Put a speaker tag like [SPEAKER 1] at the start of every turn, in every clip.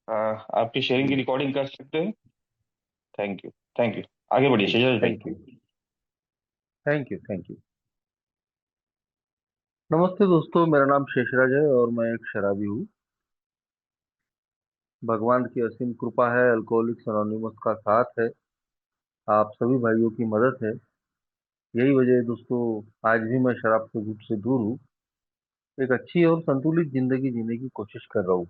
[SPEAKER 1] आपकी शेयरिंग की
[SPEAKER 2] जी।
[SPEAKER 1] रिकॉर्डिंग कर सकते हैं। Thank you. Thank you. आगे बढ़िए
[SPEAKER 2] जी,
[SPEAKER 1] शेजाज भाई।
[SPEAKER 2] Thank you. Thank you. Thank you. नमस्ते दोस्तों, मेरा नाम शेषराज है और मैं एक शराबी हूँ। भगवान की असीम कृपा है, अल्कोहलिक्स अनोनिमस का साथ है, आप सभी भाइयों की मदद है। यही वजह है दोस्तों, आज भी मैं शराब के घुट से दूर हूँ। एक अच्छी और संतुलित जिंदगी जीने की कोशिश कर रहा हूँ।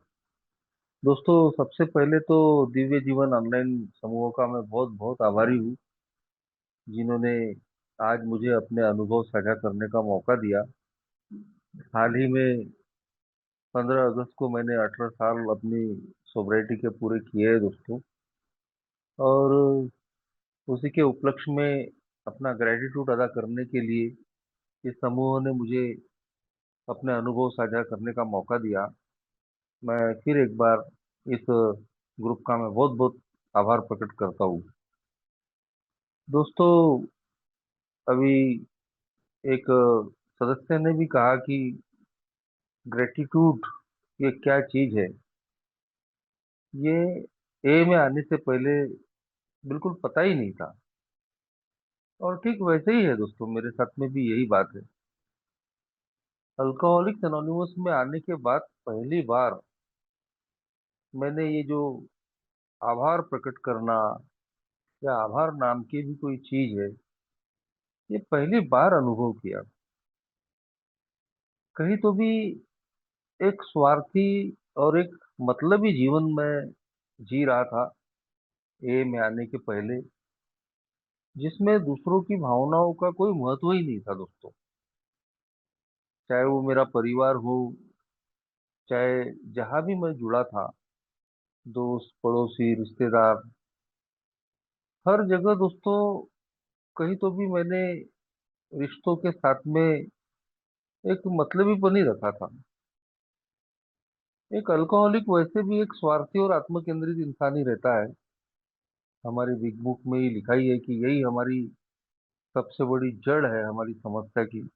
[SPEAKER 2] दोस्तों, सबसे पहले तो दिव्य जीवन ऑनलाइन समूह का मैं बहुत बहुत आभारी हूँ, जिन्होंने आज मुझे अपने अनुभव साझा करने का मौका दिया। हाल ही में 15 अगस्त को मैंने 18 साल अपनी सोब्राइटी के पूरे किए हैं दोस्तों। और उसी के उपलक्ष्य में अपना ग्रेटिट्यूड अदा करने के लिए इस समूह ने मुझे अपने अनुभव साझा करने का मौका दिया। मैं फिर एक बार इस ग्रुप का मैं बहुत बहुत आभार प्रकट करता हूँ। दोस्तों, अभी एक सदस्य ने भी कहा कि ग्रेटिट्यूड ये क्या चीज है। ये ए में आने से पहले बिल्कुल पता ही नहीं था। और ठीक वैसे ही है दोस्तों, मेरे साथ में भी यही बात है। अल्कोहलिक्स एनोनिमस में आने के बाद पहली बार मैंने ये जो आभार प्रकट करना या आभार नाम की भी कोई चीज है, ये पहली बार अनुभव किया। कहीं तो भी एक स्वार्थी और एक मतलबी जीवन में जी रहा था ए में आने के पहले, जिसमें दूसरों की भावनाओं का कोई महत्व ही नहीं था दोस्तों। चाहे वो मेरा परिवार हो, चाहे जहां भी मैं जुड़ा था, दोस्त पड़ोसी रिश्तेदार, हर जगह दोस्तों कहीं तो भी मैंने रिश्तों के साथ में एक मतलबीपन ही रखा था। एक अल्कोहलिक वैसे भी एक स्वार्थी और आत्मकेंद्रित इंसान ही रहता है। हमारी बिग बुक में ही लिखा ही है कि यही हमारी सबसे बड़ी जड़ है हमारी समस्या की।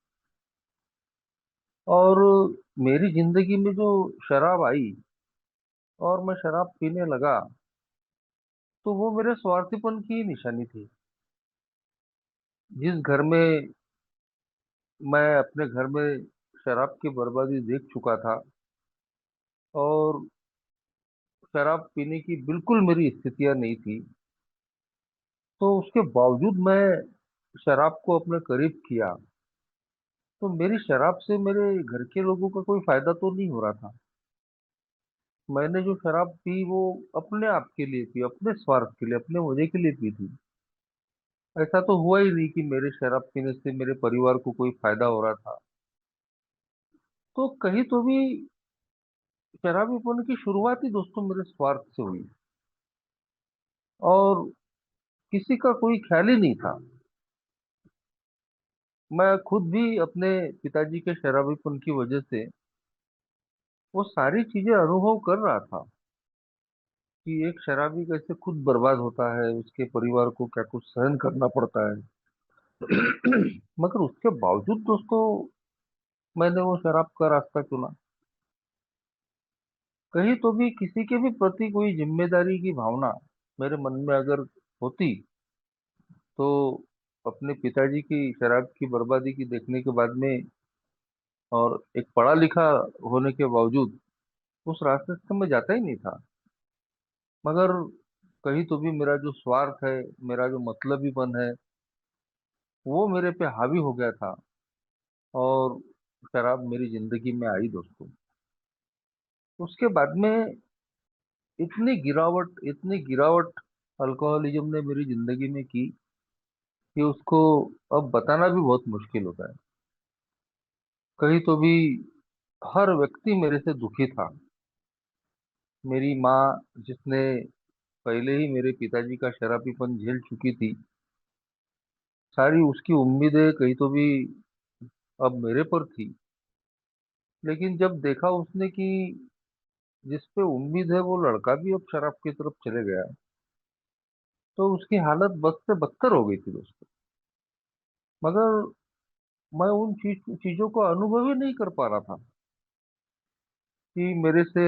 [SPEAKER 2] और मेरी जिंदगी में जो शराब आई और मैं शराब पीने लगा, तो वो मेरे स्वार्थीपन की ही निशानी थी। जिस घर में मैं अपने घर में शराब की बर्बादी देख चुका था और शराब पीने की बिल्कुल मेरी स्थितियां नहीं थी, तो उसके बावजूद मैं शराब को अपने करीब किया, तो मेरी शराब से मेरे घर के लोगों का कोई फायदा तो नहीं हो रहा था। मैंने जो शराब पी वो अपने आप के लिए पी, अपने स्वार्थ के लिए, अपने मजे के लिए पी थी। ऐसा तो हुआ ही नहीं कि मेरे शराब पीने से मेरे परिवार को कोई फायदा हो रहा था। तो कहीं तो भी शराबीपन की शुरुआत ही दोस्तों मेरे स्वार्थ से हुई। और किसी का कोई ख्याल ही नहीं था। मैं खुद भी अपने पिताजी के शराबीपन की वजह से वो सारी चीजें अनुभव कर रहा था कि एक शराबी कैसे खुद बर्बाद होता है, उसके परिवार को क्या कुछ सहन करना पड़ता है। मगर उसके बावजूद दोस्तों मैंने वो शराब का रास्ता चुना। कहीं तो भी किसी के भी प्रति कोई जिम्मेदारी की भावना मेरे मन में अगर होती, तो अपने पिताजी की शराब की बर्बादी की देखने के बाद में और एक पढ़ा लिखा होने के बावजूद उस रास्ते से मैं जाता ही नहीं था। मगर कहीं तो भी मेरा जो स्वार्थ है, मेरा जो मतलबीपन है, वो मेरे पे हावी हो गया था और शराब मेरी जिंदगी में आई दोस्तों। उसके बाद में इतनी गिरावट अल्कोहलिज्म ने मेरी जिंदगी में की कि उसको अब बताना भी बहुत मुश्किल होता है। कहीं तो भी हर व्यक्ति मेरे से दुखी था। मेरी माँ, जिसने पहले ही मेरे पिताजी का शराबीपन झेल चुकी थी, सारी उसकी उम्मीदें कहीं तो भी अब मेरे पर थी। लेकिन जब देखा उसने कि जिस पे उम्मीद है वो लड़का भी अब शराब की तरफ चले गया, तो उसकी हालत बद से बदतर हो गई थी दोस्तों। मगर मैं उन चीजों को अनुभव ही नहीं कर पा रहा था कि मेरे से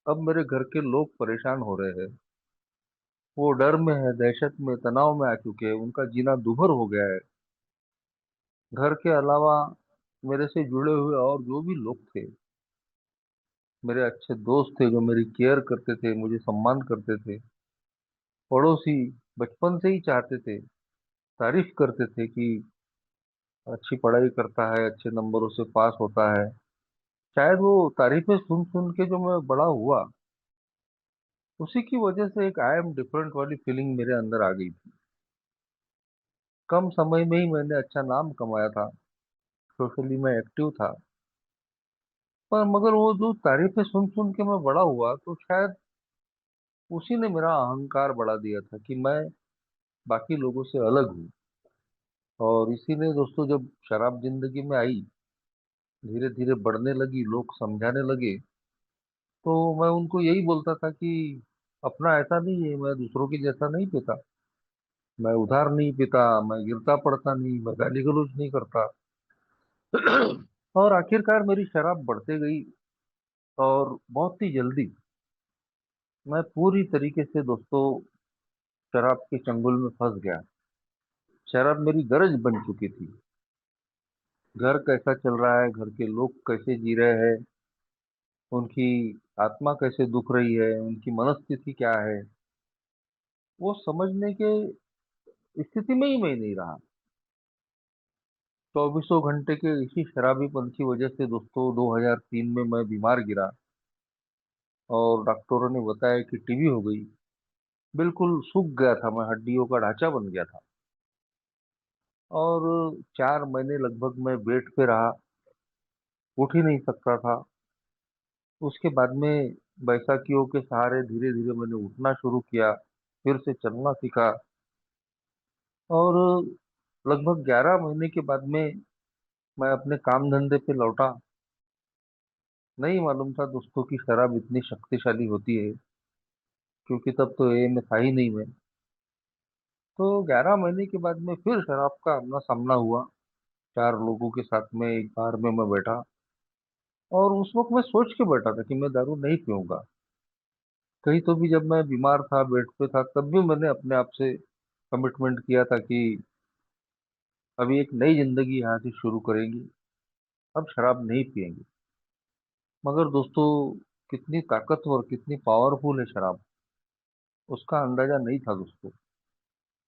[SPEAKER 2] अब मेरे घर के लोग परेशान हो रहे हैं। वो डर में है, दहशत में, तनाव में आ चुके हैं। उनका जीना दूभर हो गया है। घर के अलावा मेरे से जुड़े हुए और जो भी लोग थे, मेरे अच्छे दोस्त थे जो मेरी केयर करते थे, मुझे सम्मान करते थे, पड़ोसी बचपन से ही चाहते थे, तारीफ करते थे कि अच्छी पढ़ाई करता है, अच्छे नंबरों से पास होता है। शायद वो तारीफें सुन सुन के जो मैं बड़ा हुआ, उसी की वजह से एक आई एम डिफरेंट वाली फीलिंग मेरे अंदर आ गई थी। कम समय में ही मैंने अच्छा नाम कमाया था, सोशली मैं एक्टिव था। पर मगर वो जो तारीफें सुन सुन के मैं बड़ा हुआ, तो शायद उसी ने मेरा अहंकार बढ़ा दिया था कि मैं बाकी लोगों से अलग हूँ। और इसीलिए दोस्तों, जब शराब जिंदगी में आई, धीरे धीरे बढ़ने लगी, लोग समझाने लगे, तो मैं उनको यही बोलता था कि अपना ऐसा नहीं है, मैं दूसरों के जैसा नहीं पीता, मैं उधार नहीं पीता, मैं गिरता पड़ता नहीं, मैं गाली गलौज नहीं करता। और आखिरकार मेरी शराब बढ़ते गई, और बहुत ही जल्दी मैं पूरी तरीके से दोस्तों शराब के चंगुल में फंस गया। शराब मेरी गरज बन चुकी थी। घर कैसा चल रहा है, घर के लोग कैसे जी रहे हैं, उनकी आत्मा कैसे दुख रही है, उनकी मनस्थिति क्या है, वो समझने के स्थिति में ही मैं नहीं रहा। चौबीसों घंटे के इसी शराबीपन की वजह से दोस्तों 2003 में मैं बीमार गिरा, और डॉक्टरों ने बताया कि टीबी हो गई। बिल्कुल सूख गया था मैं, हड्डियों का ढांचा बन गया था। और 4 महीने लगभग मैं बेड पे रहा, उठ ही नहीं सकता था। उसके बाद में बैसाखियों के सहारे धीरे धीरे मैंने उठना शुरू किया, फिर से चलना सीखा। और लगभग 11 महीने के बाद में मैं अपने काम धंधे पे लौटा। नहीं मालूम था दोस्तों कि शराब इतनी शक्तिशाली होती है, क्योंकि तब तो ये में था ही नहीं मैं। तो 11 महीने के बाद में फिर शराब का आमना सामना हुआ। 4 लोगों के साथ में एक बार में मैं बैठा, और उस वक्त मैं सोच के बैठा था कि मैं दारू नहीं पीऊंगा। कहीं तो भी जब मैं बीमार था, बेड पे था, तब भी मैंने अपने आप से कमिटमेंट किया था कि अभी एक नई जिंदगी यहाँ से शुरू करेंगी, अब शराब नहीं पिएंगे। मगर दोस्तों, कितनी ताकतवर, कितनी पावरफुल है शराब, उसका अंदाजा नहीं था दोस्तों।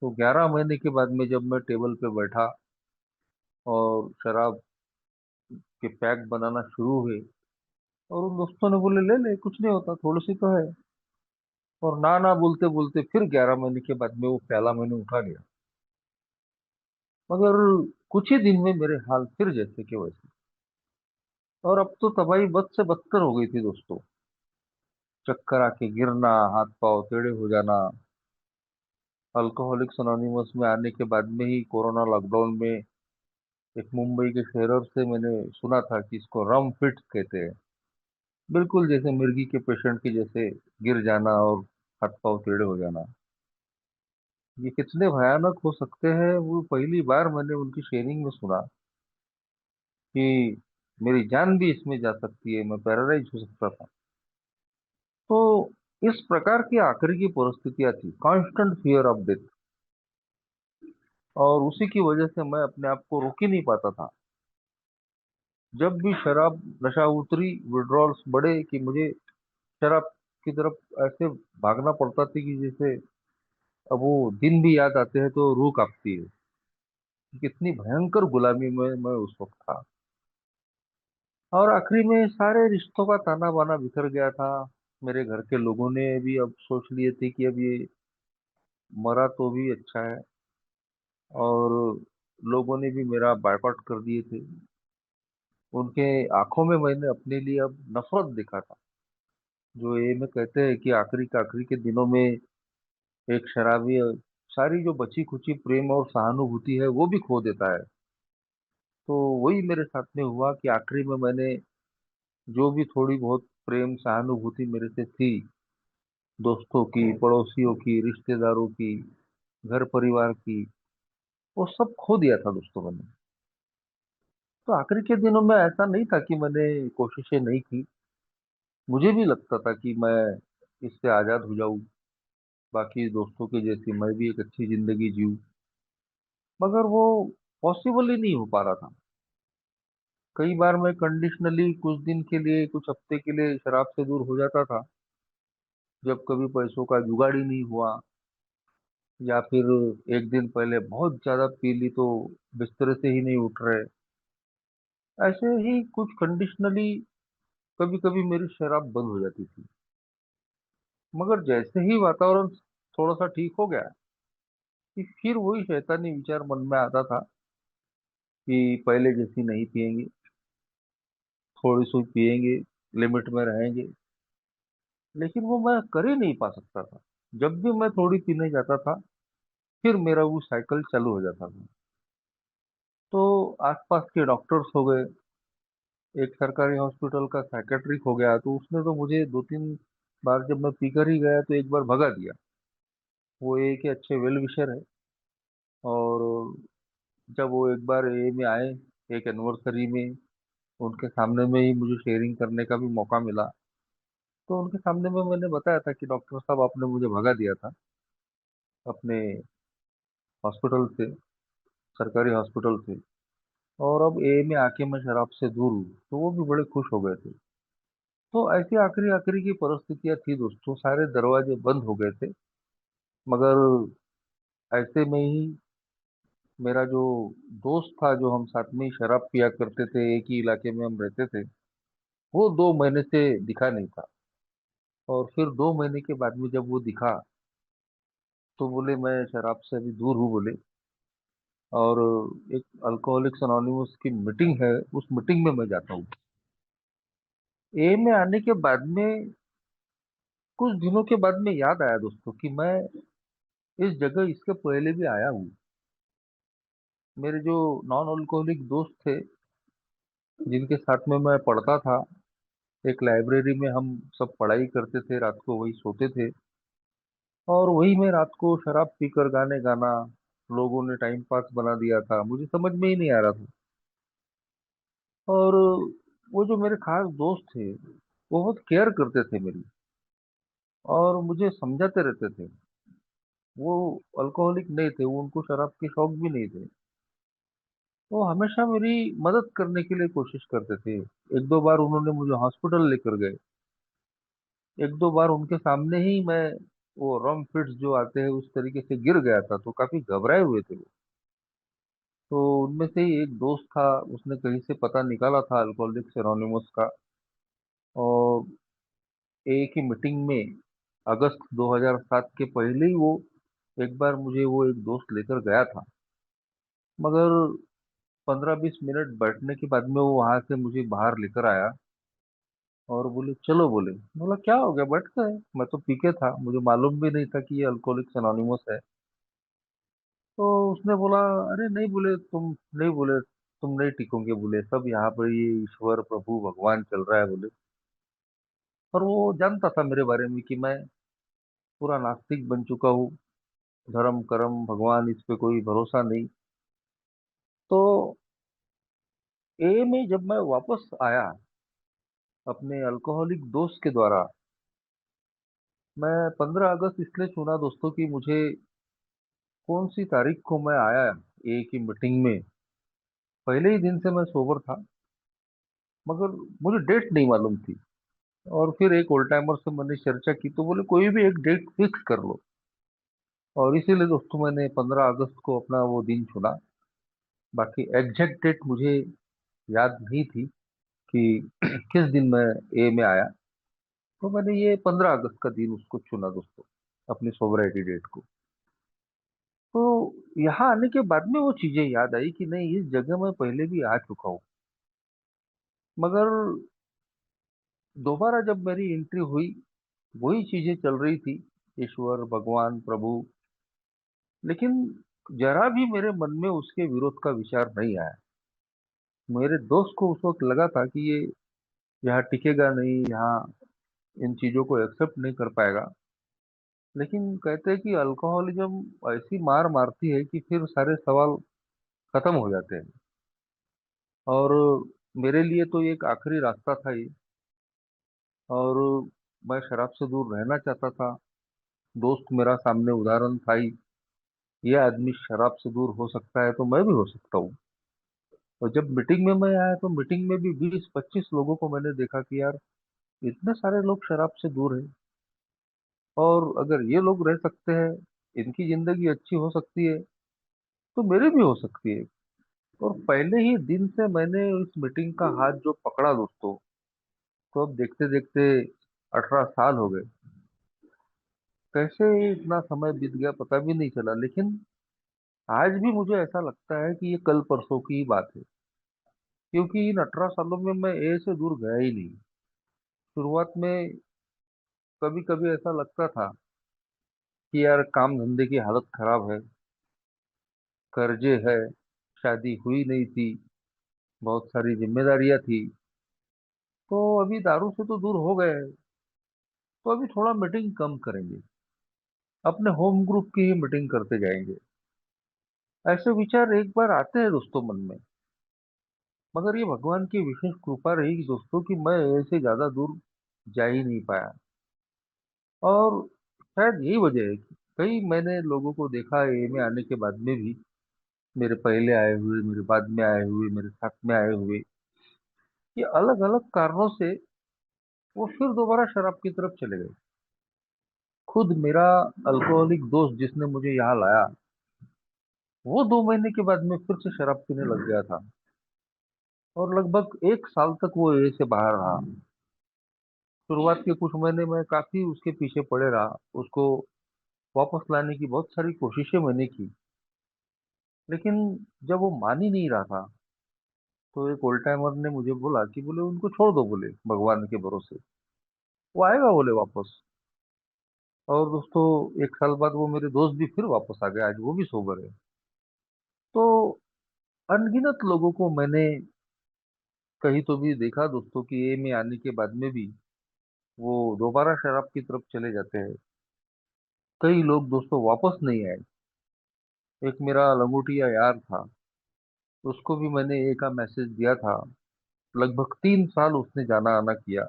[SPEAKER 2] तो 11 महीने के बाद में जब मैं टेबल पे बैठा और शराब के पैक बनाना शुरू हुए, और उन दोस्तों ने बोले ले ले, कुछ नहीं होता, थोड़ी सी तो है। और ना ना बोलते बोलते फिर 11 महीने के बाद में वो प्याला मैंने उठा लिया। मगर कुछ ही दिन में मेरे हाल फिर जैसे के वैसे। और अब तो तबाही बद से बदतर हो गई थी दोस्तों। चक्कर आके गिरना, हाथ पांव टेढ़े हो जाना। अल्कोहलिक्स अनोनिमस में आने के बाद में ही कोरोना लॉकडाउन में एक मुंबई के शेरर से मैंने सुना था कि इसको रम फिट्स कहते हैं। बिल्कुल जैसे मिर्गी के पेशेंट की जैसे गिर जाना और हाथ पांव टेढ़े हो जाना। ये कितने भयानक हो सकते हैं, वो पहली बार मैंने उनकी शेयरिंग में सुना कि मेरी जान भी इसमें जा सकती है, मैं पैरालाइज हो सकता था। तो इस प्रकार की आखिर की परिस्थितियां थी, कांस्टेंट फियर ऑफ डेथ। और उसी की वजह से मैं अपने आप को रोक ही नहीं पाता था। जब भी शराब नशा उतरी, विड्रॉल्स बढ़े, कि मुझे शराब की तरफ ऐसे भागना पड़ता थी कि जैसे अब वो दिन भी याद आते हैं तो रूह कांपती है। कितनी भयंकर गुलामी में मैं उस वक्त था। और आखिरी में सारे रिश्तों का ताना बाना बिखर गया था। मेरे घर के लोगों ने भी अब सोच लिए थे कि अब ये मरा तो भी अच्छा है। और लोगों ने भी मेरा बायकॉट कर दिए थे। उनके आंखों में मैंने अपने लिए अब नफरत देखा था। जो ये में कहते हैं कि आखिरी के आखिरी के दिनों में एक शराबी सारी जो बची खुची प्रेम और सहानुभूति है वो भी खो देता है। तो वही मेरे साथ में हुआ कि आखिरी में मैंने जो भी थोड़ी बहुत प्रेम सहानुभूति मेरे से थी, दोस्तों की, पड़ोसियों की, रिश्तेदारों की, घर परिवार की, वो सब खो दिया था दोस्तों मैंने। तो आखिरी के दिनों में ऐसा नहीं था कि मैंने कोशिशें नहीं की। मुझे भी लगता था कि मैं इससे आज़ाद हो जाऊं, बाकी दोस्तों के जैसी मैं भी एक अच्छी जिंदगी जीऊं, मगर वो पॉसिबल ही नहीं हो पा रहा था। कई बार मैं कंडीशनली कुछ दिन के लिए, कुछ हफ्ते के लिए शराब से दूर हो जाता था, जब कभी पैसों का जुगाड़ ही नहीं हुआ, या फिर एक दिन पहले बहुत ज्यादा पी ली तो बिस्तर से ही नहीं उठ रहे। ऐसे ही कुछ कंडीशनली कभी कभी मेरी शराब बंद हो जाती थी। मगर जैसे ही वातावरण थोड़ा सा ठीक हो गया, कि फिर वही शैतानी विचार मन में आता था कि पहले जैसी नहीं पिएंगे, थोड़ी सी पिएंगे, लिमिट में रहेंगे। लेकिन वो मैं कर ही नहीं पा सकता था। जब भी मैं थोड़ी पीने जाता था, फिर मेरा वो साइकिल चालू हो जाता था। तो आसपास के डॉक्टर्स हो गए, एक सरकारी हॉस्पिटल का साइकेट्रिक हो गया, तो उसने तो मुझे दो तीन बार, जब मैं पीकर ही गया तो एक बार भगा दिया। वो एक ही अच्छे वेल विशर है, और जब वो एक बार ए में आए, एक एनिवर्सरी में, उनके सामने में ही मुझे शेयरिंग करने का भी मौका मिला। तो उनके सामने में मैंने बताया था कि डॉक्टर साहब, आपने मुझे भगा दिया था अपने हॉस्पिटल से, सरकारी हॉस्पिटल से, और अब ए में आके मैं शराब से दूर हूँ। तो वो भी बड़े खुश हो गए थे। तो ऐसी आखिरी आखिरी की परिस्थितियां थी दोस्तों, सारे दरवाजे बंद हो गए थे। मगर ऐसे में ही मेरा जो दोस्त था, जो हम साथ में ही शराब पिया करते थे, एक ही इलाके में हम रहते थे, वो 2 महीने से दिखा नहीं था। और फिर 2 महीने के बाद में जब वो दिखा, तो बोले मैं शराब से अभी दूर हूँ बोले, और एक अल्कोहलिक्स अनोनिमस की मीटिंग है, उस मीटिंग में मैं जाता हूँ। ए में आने के बाद में, कुछ दिनों के बाद में याद आया दोस्तों कि मैं इस जगह इसके पहले भी आया हूँ। मेरे जो नॉन अल्कोहलिक दोस्त थे, जिनके साथ में मैं पढ़ता था, एक लाइब्रेरी में हम सब पढ़ाई करते थे, रात को वही सोते थे, और वही मैं रात को शराब पीकर गाने गाना, लोगों ने टाइम पास बना दिया था, मुझे समझ में ही नहीं आ रहा था। और वो जो मेरे खास दोस्त थे, वो बहुत केयर करते थे मेरी, और मुझे समझाते रहते थे। वो अल्कोहलिक नहीं थे, वो, उनको शराब के शौक भी नहीं थे। वो हमेशा मेरी मदद करने के लिए कोशिश करते थे। एक दो बार उन्होंने मुझे हॉस्पिटल लेकर गए। एक दो बार उनके सामने ही मैं, वो रम फिट्स जो आते हैं उस तरीके से गिर गया था, तो काफी घबराए हुए थे वो। तो उनमें से ही एक दोस्त था, उसने कहीं से पता निकाला था अल्कोहलिक्स एनोनिमस का, और एक ही मीटिंग में, अगस्त 2007 के पहले ही वो, एक बार मुझे वो एक दोस्त लेकर गया था। मगर 15-20 मिनट बैठने के बाद में वो वहां से मुझे बाहर लेकर आया, और बोले चलो, बोले। बोला क्या हो गया, बैठते हैं। मैं तो पीके था, मुझे मालूम भी नहीं था कि ये अल्कोहलिक्स एनोनिमस है। तो उसने बोला, अरे नहीं, बोले तुम नहीं, बोले तुम नहीं टिकोगे, बोले सब यहाँ पर ये ईश्वर प्रभु भगवान चल रहा है, बोले। और वो जानता था मेरे बारे में कि मैं पूरा नास्तिक बन चुका हूँ, धर्म कर्म भगवान इस पे कोई भरोसा नहीं। तो ए में जब मैं वापस आया अपने अल्कोहलिक दोस्त के द्वारा, मैं 15 अगस्त इसलिए चुना दोस्तों कि मुझे कौन सी तारीख को मैं आया ए की मीटिंग में, पहले ही दिन से मैं सोबर था, मगर मुझे डेट नहीं मालूम थी। और फिर एक ओल्ड टाइमर से मैंने चर्चा की, तो बोले कोई भी एक डेट फिक्स कर लो। और इसीलिए दोस्तों मैंने 15 अगस्त को अपना वो दिन चुना। बाकी एग्जैक्ट डेट मुझे याद नहीं थी कि किस दिन मैं ए में आया। तो मैंने ये 15 अगस्त का दिन उसको चुना दोस्तों, अपनी सोबराइटी डेट को। तो यहाँ आने के बाद में वो चीजें याद आई कि नहीं, इस जगह मैं पहले भी आ चुका हूँ। मगर दोबारा जब मेरी एंट्री हुई, वही चीजें चल रही थी, ईश्वर भगवान प्रभु। लेकिन जरा भी मेरे मन में उसके विरोध का विचार नहीं आया। मेरे दोस्त को उस वक्त लगा था कि ये यहाँ टिकेगा नहीं, यहाँ इन चीजों को एक्सेप्ट नहीं कर पाएगा। लेकिन कहते हैं कि अल्कोहलिज्म ऐसी मार मारती है कि फिर सारे सवाल खत्म हो जाते हैं। और मेरे लिए तो एक आखिरी रास्ता था ये, और मैं शराब से दूर रहना चाहता था। दोस्त मेरा सामने उदाहरण था ही, ये आदमी शराब से दूर हो सकता है तो मैं भी हो सकता हूँ। और जब मीटिंग में मैं आया तो मीटिंग में भी 20-25 लोगों को मैंने देखा कि यार इतने सारे लोग शराब से दूर हैं, और अगर ये लोग रह सकते हैं, इनकी जिंदगी अच्छी हो सकती है, तो मेरी भी हो सकती है। और पहले ही दिन से मैंने इस मीटिंग का हाथ जो पकड़ा दोस्तों, तो अब देखते देखते 18 साल हो गए। कैसे इतना समय बीत गया पता भी नहीं चला, लेकिन आज भी मुझे ऐसा लगता है कि ये कल परसों की ही बात है, क्योंकि इन 18 सालों में मैं ए से दूर गया ही नहीं। शुरुआत में कभी कभी ऐसा लगता था कि यार काम धंधे की हालत खराब है, कर्जे है, शादी हुई नहीं थी, बहुत सारी जिम्मेदारियां थी, तो अभी दारू से तो दूर हो गए हैं, तो अभी थोड़ा मीटिंग कम करेंगे, अपने होम ग्रुप की ही मीटिंग करते जाएंगे। ऐसे विचार एक बार आते हैं दोस्तों मन में। मगर ये भगवान की विशेष कृपा रही कि दोस्तों कि मैं ऐसे ज्यादा दूर जा ही नहीं पाया। और शायद यही वजह है कि कई मैंने लोगों को देखा ए में आने के बाद में भी, मेरे पहले आए हुए, मेरे बाद में आए हुए, मेरे साथ में आए हुए, कि अलग अलग कारणों से वो फिर दोबारा शराब की तरफ चले गए। खुद मेरा अल्कोहलिक दोस्त जिसने मुझे यहाँ लाया, वो 2 महीने के बाद में फिर से शराब पीने लग गया था, और लगभग 1 साल तक वो ए से बाहर रहा। शुरुआत के कुछ महीने में काफी उसके पीछे पड़े रहा, उसको वापस लाने की बहुत सारी कोशिशें मैंने की, लेकिन जब वो मान ही नहीं रहा था, तो एक ओल्ड टाइमर ने मुझे बोला कि बोले उनको छोड़ दो, बोले भगवान के भरोसे वो आएगा, बोले वापस। और दोस्तों 1 साल बाद वो मेरे दोस्त भी फिर वापस आ गए, आज वो भी सोबर है। तो अनगिनत लोगों को मैंने कहीं तो भी देखा दोस्तों कि ए में आने के बाद में भी वो दोबारा शराब की तरफ चले जाते हैं। कई लोग दोस्तों वापस नहीं आए। एक मेरा लंगोटिया यार था, उसको भी मैंने ए का मैसेज दिया था। लगभग 3 साल उसने जाना आना किया,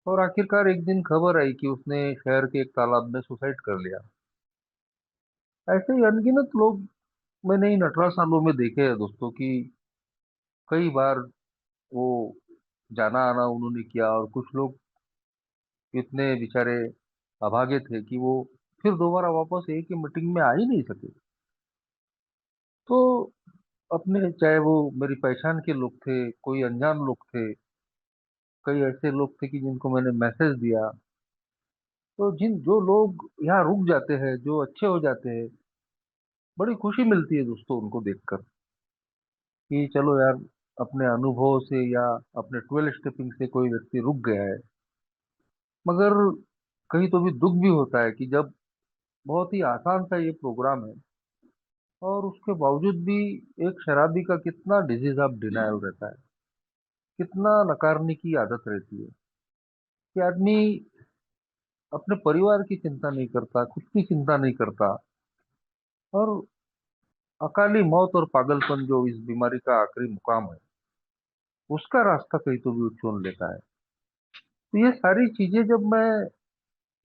[SPEAKER 2] और आखिरकार एक दिन खबर आई कि उसने शहर के एक तालाब में सुसाइड कर लिया। ऐसे ही अनगिनत लोग मैंने इन 18 सालों में देखे हैं दोस्तों कि कई बार वो जाना आना उन्होंने किया, और कुछ लोग इतने बेचारे अभागे थे कि वो फिर दोबारा वापस एक ही मीटिंग में आ ही नहीं सके। तो अपने चाहे वो मेरी पहचान के लोग थे, कोई अनजान लोग थे, कई ऐसे लोग थे कि जिनको मैंने मैसेज दिया, तो जिन जो लोग यहाँ रुक जाते हैं, जो अच्छे हो जाते हैं, बड़ी खुशी मिलती है दोस्तों उनको देखकर कि चलो यार, अपने अनुभव से या अपने 12 स्टेपिंग से कोई व्यक्ति रुक गया है। मगर कहीं तो भी दुख भी होता है कि जब बहुत ही आसान सा ये प्रोग्राम है, और उसके बावजूद भी एक शराबी का कितना डिजीज ऑफ डिनायल रहता है, कितना नकारने की आदत रहती है, कि आदमी अपने परिवार की चिंता नहीं करता, खुद की चिंता नहीं करता, और अकाली मौत और पागलपन जो इस बीमारी का आखिरी मुकाम है, उसका रास्ता कहीं तो भी वो चुन लेता है। तो ये सारी चीजें जब मैं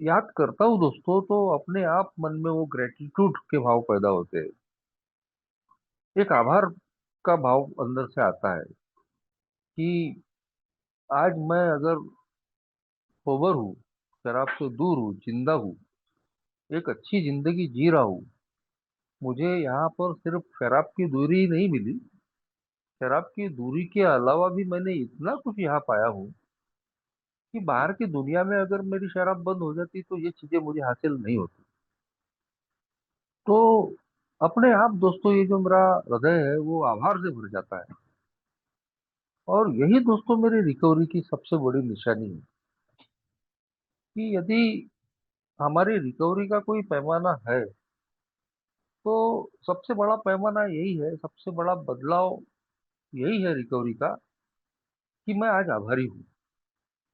[SPEAKER 2] याद करता हूँ दोस्तों, तो अपने आप मन में वो ग्रेटिट्यूड के भाव पैदा होते हैं, एक आभार का भाव अंदर से आता है कि आज मैं अगर सोबर हूँ, शराब से दूर हूँ, जिंदा हूँ, एक अच्छी जिंदगी जी रहा हूँ, मुझे यहाँ पर सिर्फ शराब की दूरी ही नहीं मिली, शराब की दूरी के अलावा भी मैंने इतना कुछ यहाँ पाया हूँ कि बाहर की दुनिया में अगर मेरी शराब बंद हो जाती तो ये चीजें मुझे हासिल नहीं होती। तो अपने आप दोस्तों ये जो मेरा हृदय है वो आभार से भर जाता है, और यही दोस्तों मेरी रिकवरी की सबसे बड़ी निशानी है, कि यदि हमारी रिकवरी का कोई पैमाना है, तो सबसे बड़ा पैमाना यही है, सबसे बड़ा बदलाव यही है रिकवरी का, कि मैं आज आभारी हूँ।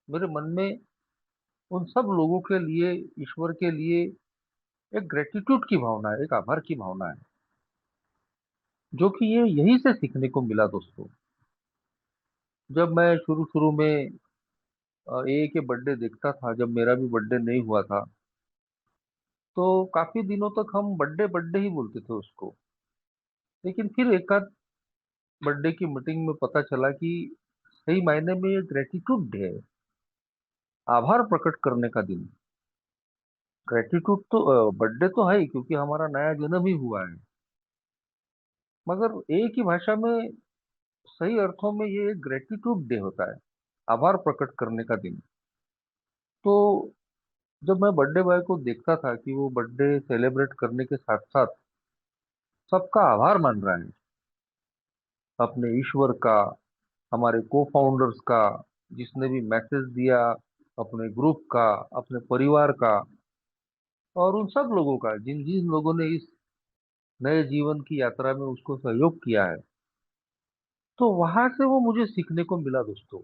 [SPEAKER 2] मेरे मन में उन सब लोगों के लिए, ईश्वर के लिए एक ग्रेटिट्यूड की भावना है, एक आभार की भावना है, जो कि ये यहीं से सीखने को मिला दोस्तों। जब मैं शुरू शुरू में ए के बर्थडे देखता था जब मेरा भी बर्थडे नहीं हुआ था। तो काफी दिनों तक हम बर्थडे बर्थडे ही बोलते थे उसको। लेकिन फिर एक आध बर्थडे की मीटिंग में पता चला कि सही मायने में ये ग्रेटिट्यूड डे है, आभार प्रकट करने का दिन। ग्रेटिट्यूड तो बर्थडे तो है ही क्योंकि हमारा नया जन्म ही हुआ है, मगर एक ही भाषा में सही अर्थों में ये एक ग्रेटिट्यूड डे होता है, आभार प्रकट करने का दिन। तो जब मैं बर्थडे बॉय को देखता था कि वो बर्थडे सेलिब्रेट करने के साथ साथ सबका आभार मान रहा है, अपने ईश्वर का, हमारे को फाउंडर्स का, जिसने भी मैसेज दिया, अपने ग्रुप का, अपने परिवार का, और उन सब लोगों का जिन जिन लोगों ने इस नए जीवन की यात्रा में उसको सहयोग किया है। तो वहां से वो मुझे सीखने को मिला दोस्तों।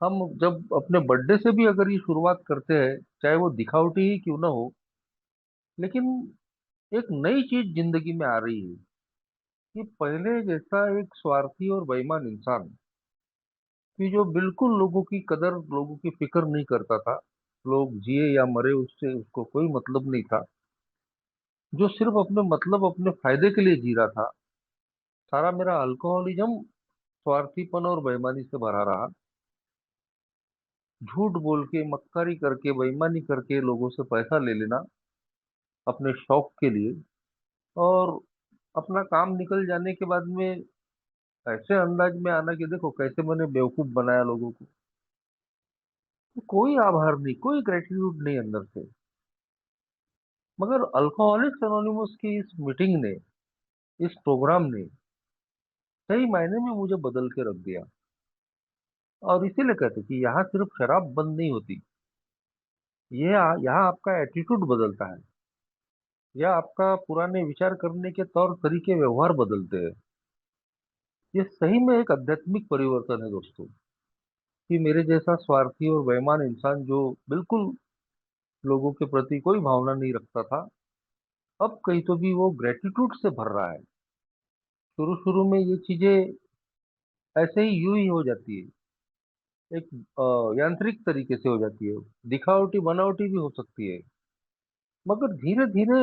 [SPEAKER 2] हम जब अपने बर्थडे से भी अगर ये शुरुआत करते हैं, चाहे वो दिखावटी ही क्यों ना हो, लेकिन एक नई चीज जिंदगी में आ रही है कि पहले जैसा एक स्वार्थी और बेईमान इंसान कि जो बिल्कुल लोगों की कदर, लोगों की फिक्र नहीं करता था, लोग जिए या मरे उससे उसको कोई मतलब नहीं था, जो सिर्फ अपने मतलब अपने फायदे के लिए जी रहा था। सारा मेरा अल्कोहलिज्म स्वार्थीपन और बेईमानी से भरा रहा। झूठ बोल के, मक्कारी करके, बेईमानी करके लोगों से पैसा ले लेना अपने शौक के लिए, और अपना काम निकल जाने के बाद में ऐसे अंदाज में आना कि देखो कैसे मैंने बेवकूफ बनाया लोगों को। तो कोई आभार नहीं, कोई ग्रेटिट्यूड नहीं अंदर से। मगर अल्कोहलिक्स एनोनिमस की इस मीटिंग ने, इस प्रोग्राम ने सही मायने में मुझे बदल के रख दिया। और इसीलिए कहते कि यहाँ सिर्फ शराब बंद नहीं होती, ये यहाँ आपका एटीट्यूड बदलता है, या आपका पुराने विचार करने के तौर तरीके व्यवहार बदलते हैं। ये सही में एक आध्यात्मिक परिवर्तन है दोस्तों, कि मेरे जैसा स्वार्थी और बेईमान इंसान जो बिल्कुल लोगों के प्रति कोई भावना नहीं रखता था, अब कहीं तो भी वो ग्रेटिट्यूड से भर रहा है। शुरू शुरू में ये चीजें ऐसे ही यूं ही हो जाती है, एक यांत्रिक तरीके से हो जाती है, दिखावटी बनावटी भी हो सकती है, मगर धीरे धीरे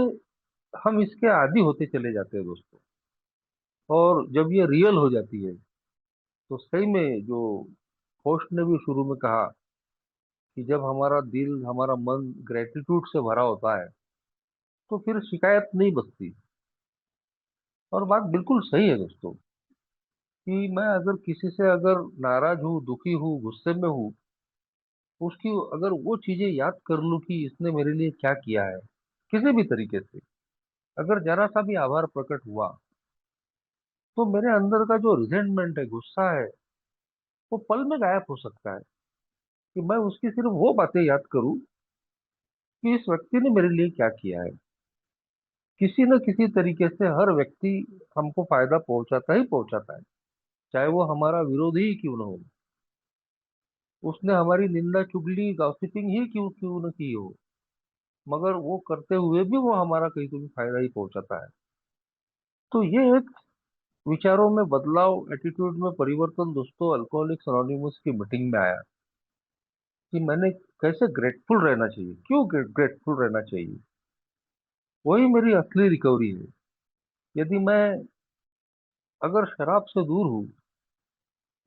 [SPEAKER 2] हम इसके आदी होते चले जाते हैं दोस्तों। और जब ये रियल हो जाती है तो सही में जो होस्ट ने भी शुरू में कहा कि जब हमारा दिल, हमारा मन ग्रेटिट्यूड से भरा होता है तो फिर शिकायत नहीं बचती। और बात बिल्कुल सही है दोस्तों, कि मैं अगर किसी से अगर नाराज हूँ, दुखी हूँ, गुस्से में हूँ, उसकी अगर वो चीजें याद कर लूँ कि इसने मेरे लिए क्या किया है, किसी भी तरीके से अगर जरा सा भी आभार प्रकट हुआ, तो मेरे अंदर का जो रिजेंटमेंट है, गुस्सा है, वो पल में गायब हो सकता है। कि मैं उसकी सिर्फ वो बातें याद करूं कि इस व्यक्ति ने मेरे लिए क्या किया है। किसी न किसी तरीके से हर व्यक्ति हमको फायदा पहुंचाता ही पहुंचाता है, चाहे वो हमारा विरोधी ही क्यों ना हो। उसने हमारी निंदा, चुगली, गॉसिपिंग ही क्यों क्यों न की हो, मगर वो करते हुए भी वो हमारा कहीं तो भी फायदा ही पहुंचाता है। तो ये एक विचारों में बदलाव, एटीट्यूड में परिवर्तन दोस्तों अल्कोहलिक्स अनोनिमस की मीटिंग में आया, कि मैंने कैसे ग्रेटफुल रहना चाहिए, क्यों ग्रेटफुल रहना चाहिए। वही मेरी असली रिकवरी है। यदि मैं अगर शराब से दूर हूँ,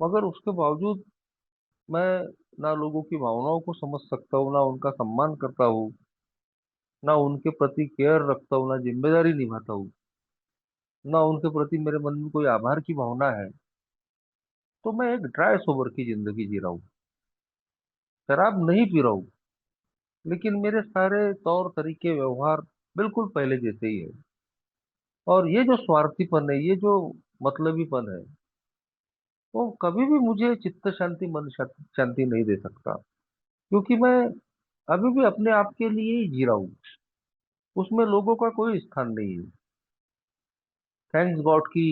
[SPEAKER 2] मगर उसके बावजूद मैं ना लोगों की भावनाओं को समझ सकता हूँ, ना उनका सम्मान करता हूँ, ना उनके प्रति केयर रखता हूँ, ना जिम्मेदारी निभाता हूँ, ना उनके प्रति मेरे मन में कोई आभार की भावना है, तो मैं एक ड्राई सोबर की जिंदगी जी रहा हूँ। शराब नहीं पी रहा हूँ, लेकिन मेरे सारे तौर तरीके, व्यवहार बिल्कुल पहले जैसे ही है। और ये जो स्वार्थीपन है, ये जो मतलबीपन है, वो कभी भी मुझे चित्त शांति, मन शांति नहीं दे सकता, क्योंकि मैं अभी भी अपने आप के लिए ही जी रहा हूँ, उसमें लोगों का कोई स्थान नहीं है। थैंक्स गॉड की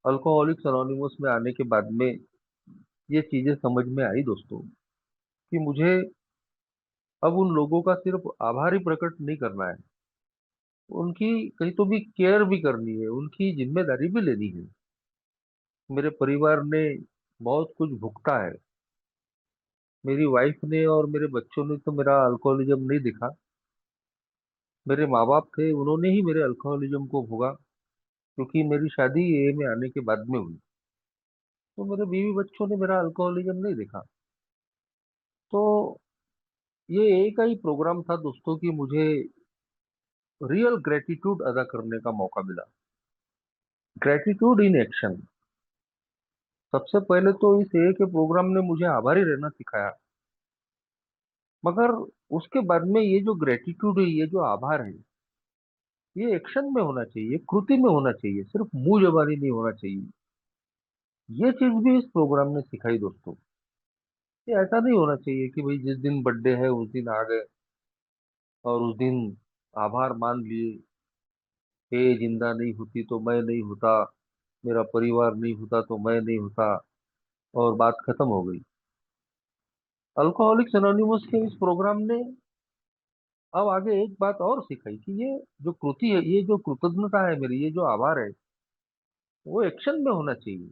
[SPEAKER 2] अल्कोहलिक्स अनोनिमस में आने के बाद में ये चीजें समझ में आई दोस्तों, कि मुझे अब उन लोगों का सिर्फ आभार ही प्रकट नहीं करना है, उनकी कहीं तो भी केयर भी करनी है, उनकी जिम्मेदारी भी लेनी है। मेरे परिवार ने बहुत कुछ भुगता है, मेरी वाइफ ने और मेरे बच्चों ने तो मेरा अल्कोहलिज्म नहीं देखा। मेरे माँ बाप थे, उन्होंने ही मेरे अल्कोहलिज्म को भोगा, क्योंकि मेरी शादी ए में आने के बाद में हुई। तो मेरे बीवी बच्चों ने मेरा अल्कोहलिज्म नहीं देखा। तो ये एक ही प्रोग्राम था दोस्तों कि मुझे रियल ग्रेटिट्यूड अदा करने का मौका मिला। Gratitude in action. सबसे पहले तो इस ए के प्रोग्राम ने मुझे आभारी रहना सिखाया। मगर उसके बाद में ये जो ग्रेटिट्यूड है, ये जो आभार है, ये एक्शन में होना चाहिए, कृति में होना चाहिए, सिर्फ मुंह जबानी नहीं होना चाहिए। ये चीज भी इस प्रोग्राम ने सिखाई दोस्तों। ये ऐसा नहीं होना चाहिए कि भाई जिस दिन बर्थडे है उस दिन आ गए और उस दिन आभार मान लिए। ये जिंदा नहीं होती तो मैं नहीं होता, मेरा परिवार नहीं होता तो मैं नहीं होता, और बात खत्म हो गई। अल्कोहलिक्स एनोनिमस के इस प्रोग्राम ने अब आगे एक बात और सिखाई कि ये जो कृति है, ये जो कृतज्ञता है मेरी, ये जो आभार है, वो एक्शन में होना चाहिए।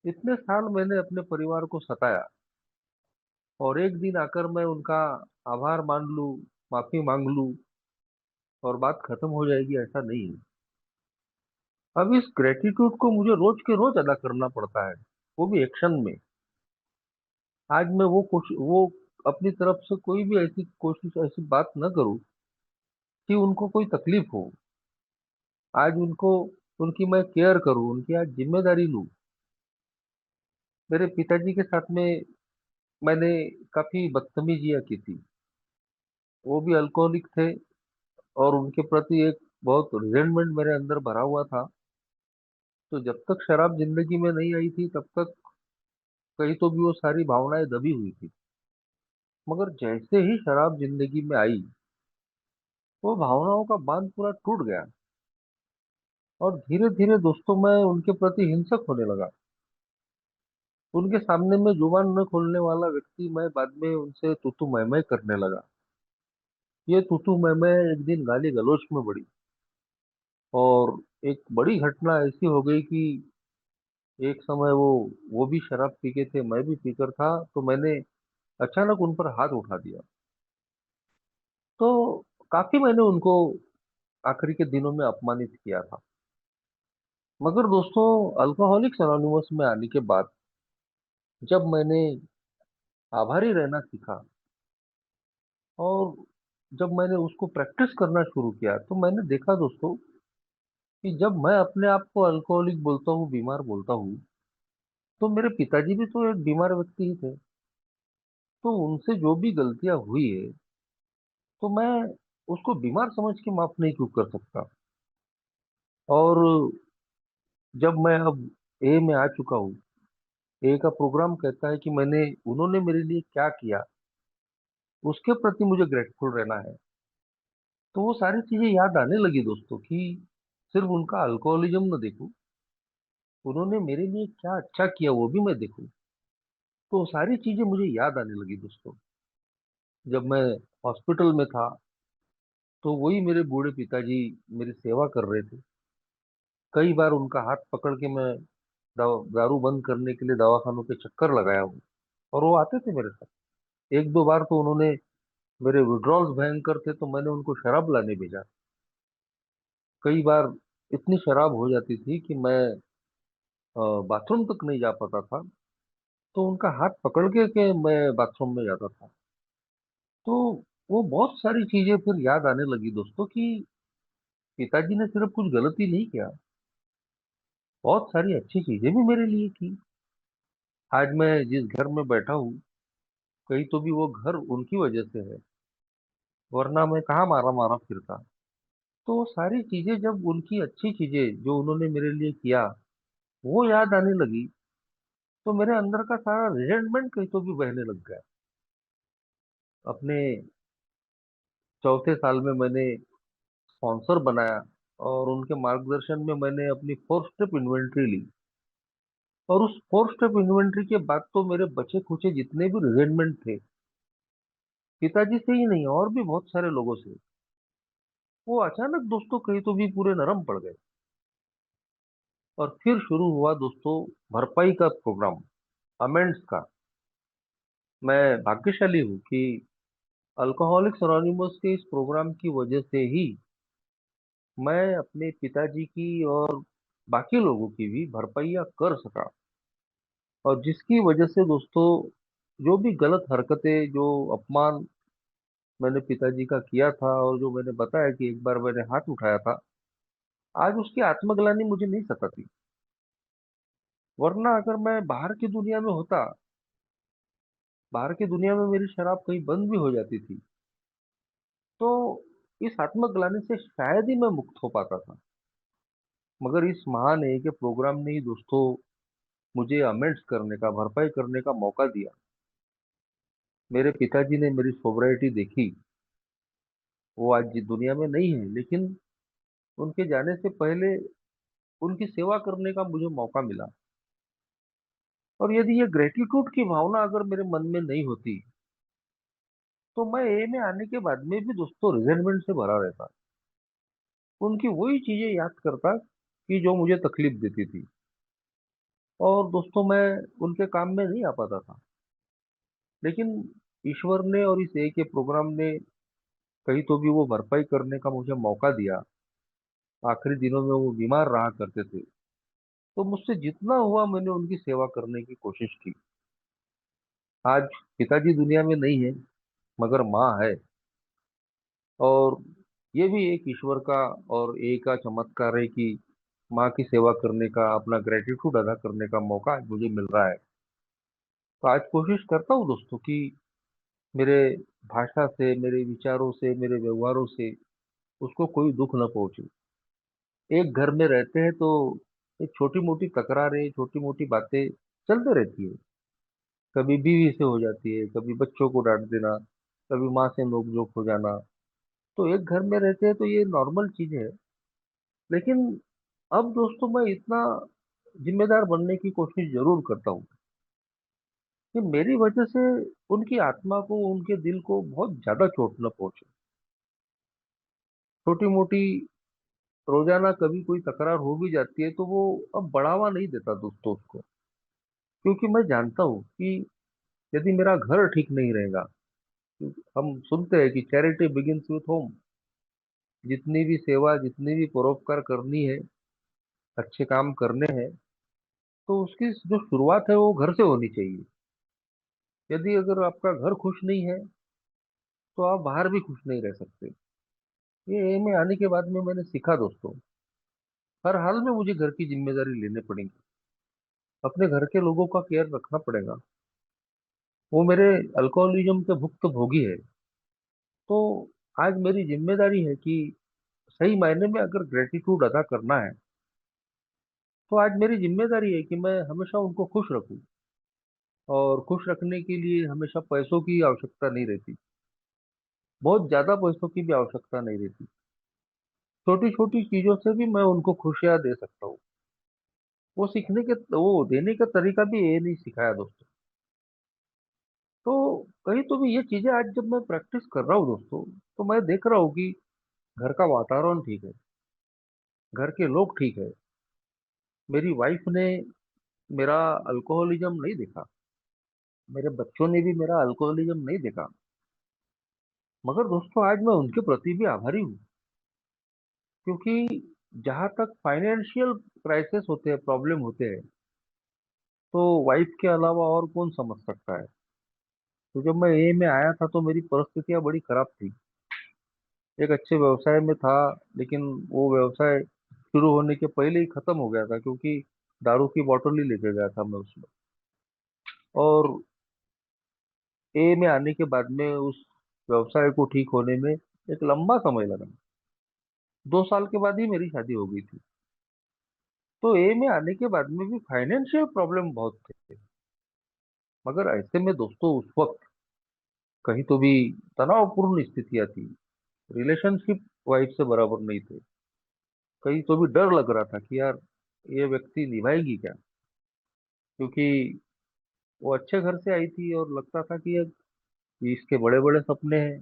[SPEAKER 2] इतने साल मैंने अपने परिवार को सताया, और एक दिन आकर मैं उनका आभार मान लूं, माफी मांग लूं और बात खत्म हो जाएगी, ऐसा नहीं है। अब इस ग्रेटिट्यूड को मुझे रोज के रोज अदा करना पड़ता है, वो भी एक्शन में। आज मैं वो अपनी तरफ से कोई भी ऐसी कोशिश, ऐसी बात न करूं कि उनको कोई तकलीफ हो। आज उनको, उनकी मैं केयर करूं, उनकी आज जिम्मेदारी लूं। मेरे पिताजी के साथ में मैंने काफी बदतमीजियां की थी। वो भी अल्कोहलिक थे, और उनके प्रति एक बहुत रिजेंटमेंट मेरे अंदर भरा हुआ था। तो जब तक शराब जिंदगी में नहीं आई थी तब तक कहीं तो भी वो सारी भावनाएं दबी हुई थी। मगर जैसे ही शराब जिंदगी में आई, वो भावनाओं का बांध पूरा टूट गया। और धीरे धीरे दोस्तों मैं उनके प्रति हिंसक होने लगा। उनके सामने में जुबान न खोलने वाला व्यक्ति मैं बाद में उनसे तू मैं करने लगा। ये तू मैं एक दिन गाली गलौज में बढ़ी। और एक बड़ी घटना ऐसी हो गई कि एक समय वो भी शराब पी के थे, मैं भी पीकर था, तो मैंने अचानक उन पर हाथ उठा दिया। तो काफी मैंने उनको आखिरी के दिनों में अपमानित किया था। मगर दोस्तों, अल्कोहलिक्स अनोनिमस में आने के बाद जब मैंने आभारी रहना सीखा, और जब मैंने उसको प्रैक्टिस करना शुरू किया, तो मैंने देखा दोस्तों कि जब मैं अपने आप को अल्कोहलिक बोलता हूँ, बीमार बोलता हूँ, तो मेरे पिताजी भी तो एक बीमार व्यक्ति ही थे। तो उनसे जो भी गलतियां हुई है, तो मैं उसको बीमार समझ के माफ नहीं क्यों कर सकता। और जब मैं अब ए में आ चुका हूँ, ए का प्रोग्राम कहता है कि उन्होंने मेरे लिए क्या किया, उसके प्रति मुझे ग्रेटफुल रहना है। तो वो सारी चीजें याद आने लगी दोस्तों कि सिर्फ उनका अल्कोहलिज्म न देखूं, उन्होंने मेरे लिए क्या अच्छा किया वो भी मैं देखूं। तो वो सारी चीजें मुझे याद आने लगी दोस्तों। जब मैं हॉस्पिटल में था, तो वही मेरे बूढ़े पिताजी मेरी सेवा कर रहे थे। कई बार उनका हाथ पकड़ के मैं दारू बंद करने के लिए दवाखानों के चक्कर लगाया हूँ, और वो आते थे मेरे साथ। एक दो बार तो उन्होंने, मेरे विड्रॉल्स भयंकर थे तो मैंने उनको शराब लाने भेजा। कई बार इतनी शराब हो जाती थी कि मैं बाथरूम तक नहीं जा पाता था, तो उनका हाथ पकड़ के मैं बाथरूम में जाता था। तो वो बहुत सारी चीजें फिर याद आने लगी दोस्तों कि पिताजी ने सिर्फ कुछ गलती नहीं किया, बहुत सारी अच्छी चीजें भी मेरे लिए की। आज मैं जिस घर में बैठा हूँ, कहीं तो भी वो घर उनकी वजह से है, वरना मैं कहाँ मारा मारा फिरता। तो वो सारी चीजें, जब उनकी अच्छी चीजें जो उन्होंने मेरे लिए किया वो याद आने लगी, तो मेरे अंदर का सारा रिजेंटमेंट कहीं तो भी बहने लग गया। अपने चौथे साल में मैंने स्पॉन्सर बनाया, और उनके मार्गदर्शन में मैंने अपनी 4 स्टेप इन्वेंट्री ली। और उस 4 स्टेप इन्वेंट्री के बाद तो मेरे बचे खुचे जितने भी रिजेंटमेंट थे, पिताजी से ही नहीं और भी बहुत सारे लोगों से, वो अचानक दोस्तों कहीं तो भी पूरे नरम पड़ गए। और फिर शुरू हुआ दोस्तों भरपाई का प्रोग्राम, अमेंड्स का। मैं भाग्यशाली हूँ कि अल्कोहलिक्स अनोनिमस के इस प्रोग्राम की वजह से ही मैं अपने पिताजी की और बाकी लोगों की भी भरपाइयाँ कर सका। और जिसकी वजह से दोस्तों, जो भी गलत हरकतें, जो अपमान मैंने पिताजी का किया था और जो मैंने बताया कि एक बार मैंने हाथ उठाया था, आज उसकी आत्मग्लानि मुझे नहीं सताती। वरना अगर मैं बाहर की दुनिया में होता, बाहर की दुनिया में मेरी शराब कहीं बंद भी हो जाती थी, तो इस आत्मग्लानि से शायद ही मैं मुक्त हो पाता था। मगर इस महान एक के प्रोग्राम ने ही दोस्तों मुझे अमेंड्स करने का, भरपाई करने का मौका दिया। मेरे पिताजी ने मेरी सोब्राइटी देखी। वो आज इस दुनिया में नहीं है, लेकिन उनके जाने से पहले उनकी सेवा करने का मुझे मौका मिला। और यदि ये ग्रेटिट्यूड की भावना अगर मेरे मन में नहीं होती, तो मैं ए में आने के बाद में भी दोस्तों रिजेंटमेंट से भरा रहता। उनकी वही चीजें याद करता कि जो मुझे तकलीफ देती थी। और दोस्तों मैं उनके काम में नहीं आ पाता था। लेकिन ईश्वर ने और इस ए के प्रोग्राम ने कहीं तो भी वो भरपाई करने का मुझे मौका दिया। आखिरी दिनों में वो बीमार रहा करते थे, तो मुझसे जितना हुआ मैंने उनकी सेवा करने की कोशिश की। आज पिताजी दुनिया में नहीं है, मगर माँ है। और ये भी एक ईश्वर का और एक का चमत्कार है कि माँ की सेवा करने का, अपना ग्रेटिट्यूड अदा करने का मौका आज मुझे मिल रहा है। तो आज कोशिश करता हूँ दोस्तों कि मेरे भाषा से, मेरे विचारों से, मेरे व्यवहारों से उसको कोई दुख न पहुंचे। एक घर में रहते हैं तो एक छोटी मोटी तकरारें, छोटी मोटी बातें चलते रहती है। कभी बीवी से हो जाती है, कभी बच्चों को डांट देना, कभी माँ से नोक-झोंक हो जाना। तो एक घर में रहते हैं तो ये नॉर्मल चीज है। लेकिन अब दोस्तों मैं इतना जिम्मेदार बनने की कोशिश जरूर करता हूँ कि मेरी वजह से उनकी आत्मा को, उनके दिल को बहुत ज्यादा चोट न पहुंचे। छोटी मोटी रोजाना कभी कोई तकरार हो भी जाती है तो वो अब बढ़ावा नहीं देता दोस्तों उसको। क्योंकि मैं जानता हूँ कि यदि मेरा घर ठीक नहीं रहेगा, क्योंकि हम सुनते हैं कि चैरिटी बिगिंस विथ होम। जितनी भी सेवा, जितनी भी परोपकार करनी है, अच्छे काम करने हैं, तो उसकी जो शुरुआत है वो घर से होनी चाहिए। यदि अगर आपका घर खुश नहीं है, तो आप बाहर भी खुश नहीं रह सकते। ये एम में आने के बाद में मैंने सीखा दोस्तों, हर हाल में मुझे घर की जिम्मेदारी लेनी पड़ेगी। अपने घर के लोगों का केयर रखना पड़ेगा। वो मेरे अल्कोहलिज्म के भुक्त भोगी है। तो आज मेरी जिम्मेदारी है कि सही मायने में अगर ग्रेटिट्यूड अदा करना है, तो आज मेरी जिम्मेदारी है कि मैं हमेशा उनको खुश रखूं। और खुश रखने के लिए हमेशा पैसों की आवश्यकता नहीं रहती, बहुत ज्यादा पैसों की भी आवश्यकता नहीं रहती। छोटी छोटी चीजों से भी मैं उनको खुशियां दे सकता हूँ। वो देने का तरीका भी ये नहीं सिखाया दोस्तों। तो कहीं तो भी ये चीजें आज जब मैं प्रैक्टिस कर रहा हूँ दोस्तों, तो मैं देख रहा हूँ कि घर का वातावरण ठीक है, घर के लोग ठीक है। मेरी वाइफ ने मेरा अल्कोहलिज्म नहीं देखा, मेरे बच्चों ने भी मेरा अल्कोहलिज्म नहीं देखा। मगर दोस्तों आज मैं उनके प्रति भी आभारी हूँ। क्योंकि जहां तक फाइनेंशियल क्राइसिस होते हैं, प्रॉब्लम होते हैं, तो वाइफ के अलावा और कौन समझ सकता है। तो जब मैं ए में आया था तो मेरी परिस्थितियां बड़ी खराब थी। एक अच्छे व्यवसाय में था, लेकिन वो व्यवसाय शुरू होने के पहले ही खत्म हो गया था, क्योंकि दारू की बोतल ही लेके गया था मैं उसमें। और ए में आने के बाद में उस व्यवसाय को ठीक होने में एक लंबा समय लगा। 2 साल के बाद ही मेरी शादी हो गई थी। तो ए में आने के बाद में भी फाइनेंशियल प्रॉब्लम बहुत थे। मगर ऐसे में दोस्तों उस वक्त कहीं तो भी तनावपूर्ण स्थितियां थी। रिलेशनशिप वाइफ से बराबर नहीं थे। कहीं तो भी डर लग रहा था कि यार ये व्यक्ति निभाएगी क्या। क्योंकि वो अच्छे घर से आई थी और लगता था कि ये इसके बड़े बड़े सपने हैं,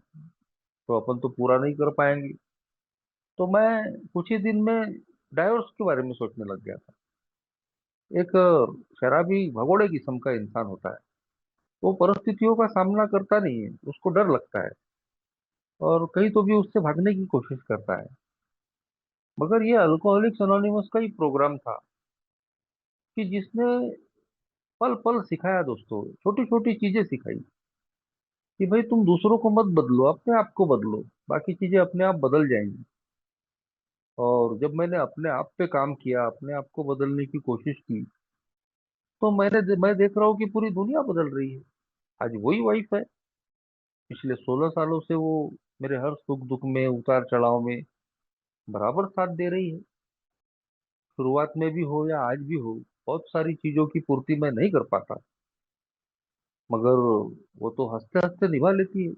[SPEAKER 2] तो अपन तो पूरा नहीं कर पाएंगे। तो मैं कुछ ही दिन में डाइवोर्स के बारे में सोचने लग गया था। एक शराबी भगोड़े किस्म का इंसान होता है। वो परिस्थितियों का सामना करता नहीं है, उसको डर लगता है और कहीं तो भी उससे भागने की कोशिश करता है। मगर ये अल्कोहलिक्स अनोनिमस का ही प्रोग्राम था कि जिसने पल पल सिखाया दोस्तों, छोटी छोटी चीजें सिखाई कि भाई तुम दूसरों को मत बदलो, अपने आप को बदलो, बाकी चीजें अपने आप बदल जाएंगी। और जब मैंने अपने आप पे काम किया, अपने आप को बदलने की कोशिश की, तो मैं देख रहा हूँ कि पूरी दुनिया बदल रही है। आज वही वाइफ है, पिछले 16 सालों से वो मेरे हर सुख दुख में, उतार चढ़ाव में बराबर साथ दे रही है। शुरुआत में भी हो या आज भी हो, बहुत सारी चीजों की पूर्ति मैं नहीं कर पाता, मगर वो तो हंसते हंसते निभा लेती है।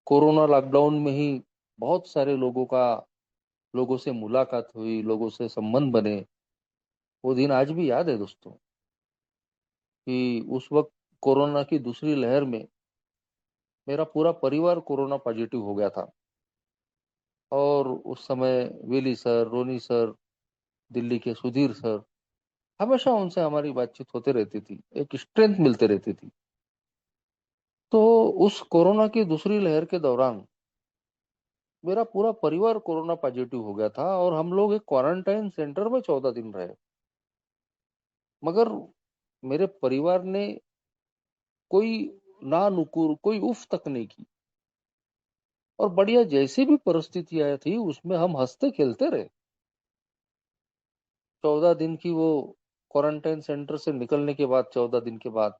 [SPEAKER 2] कोरोना लॉकडाउन में ही बहुत सारे लोगों से मुलाकात हुई, लोगों से संबंध बने। वो दिन आज भी याद है दोस्तों, कि उस वक्त कोरोना की दूसरी लहर में मेरा पूरा परिवार कोरोना पॉजिटिव हो गया था। और उस समय विली सर, रोनी सर, दिल्ली के सुधीर सर, हमेशा उनसे हमारी बातचीत होते रहती थी, एक स्ट्रेंथ मिलते रहती थी। तो उस कोरोना की दूसरी लहर के दौरान मेरा पूरा परिवार कोरोना पॉजिटिव हो गया था और हम लोग एक क्वारंटाइन सेंटर में 14 दिन रहे। मगर मेरे परिवार ने कोई ना नुकुर, कोई उफ तक नहीं की। और बढ़िया जैसी भी परिस्थितियां थी उसमें हम हंसते खेलते रहे। 14 दिन की वो क्वारंटाइन सेंटर से निकलने के बाद, 14 दिन के बाद